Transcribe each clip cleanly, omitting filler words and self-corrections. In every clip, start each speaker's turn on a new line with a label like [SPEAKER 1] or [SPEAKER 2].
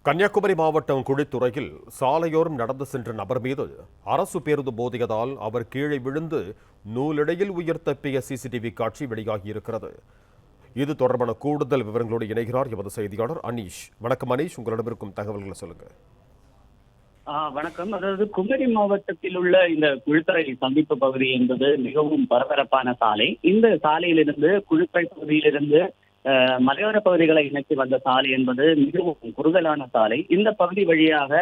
[SPEAKER 1] கன்னியாகுமரி மாவட்டம் குழித்துறையில் சாலையோரம் நடந்து சென்ற நபர் மீது அரசு பேருந்து மோதியதால் அவர் கீழே விழுந்து நூலிடையில் உயிர் தப்பிய சிசிடிவி காட்சி வெளியாகியிருக்கிறது. இது தொடர்பான கூடுதல் விவரங்களோடு இணைகிறார் எமது செய்தியாளர் அனீஷ். வணக்கம் அனீஷ், உங்களிடம் இருக்கும் தகவல்களை சொல்லுங்க.
[SPEAKER 2] வணக்கம். அதாவது குமரி மாவட்டத்தில் உள்ள இந்த குழித்துறை சந்திப்பு பகுதி என்பது மிகவும் பரபரப்பான சாலை. இந்த சாலையிலிருந்து குழித்துறை பகுதியிலிருந்து மலையோர பகுதிகளை இணைத்து வந்த சாலை என்பது மிகவும் குறுகலான சாலை. இந்த பகுதி வழியாக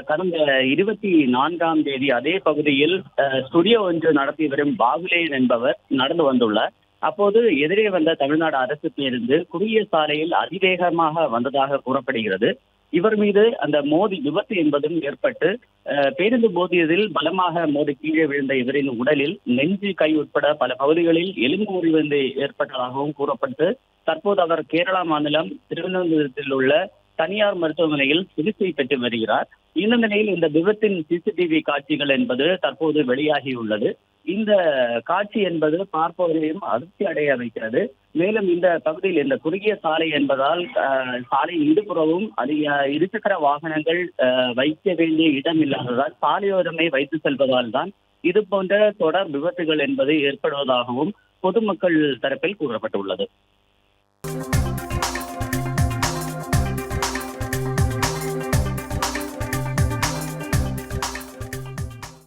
[SPEAKER 2] கடந்த 24ஆம் தேதி அதே பகுதியில் ஸ்டுடியோ ஒன்று நடத்தி வரும் பாகுலேயன் என்பவர் நடந்து வந்துள்ளார். அப்போது எதிரே வந்த தமிழ்நாடு அரசு பேருந்து குறுகிய சாலையில் அதிவேகமாக வந்ததாக கூறப்படுகிறது. இவர் மீது அந்த விபத்து என்பதும் ஏற்பட்டு பேருந்து மோதியதில் பலமாக மோதி கீழே விழுந்த இவரின் உடலில் நெஞ்சு, கை உட்பட பல பகுதிகளில் எலும்பு முறிவு ஏற்பட்டதாகவும் கூறப்பட்டு தற்போது அவர் கேரளா மாநிலம் திருவனந்தபுரத்தில் உள்ள தனியார் மருத்துவமனையில் சிகிச்சை பெற்று வருகிறார். இந்த நிலையில் இந்த விபத்தின் சிசிடிவி காட்சிகள் என்பது தற்போது வெளியாகியுள்ளது. இந்த காட்சி என்பது பார்ப்பவரையும் அதிர்ச்சி அடைய வைக்கிறது. மேலும் இந்த பகுதியில் இந்த குறுகிய சாலை என்பதால் சாலையின் இருபுறமும் இருசக்கர வாகனங்கள் வைக்க வேண்டிய இடம் இல்லாததால் சாலையோரமே வைத்து செல்வதால் தான் இது போன்ற தொடர் விபத்துகள் என்பது ஏற்படுவதாகவும் பொதுமக்கள் தரப்பில் கூறப்பட்டுள்ளது.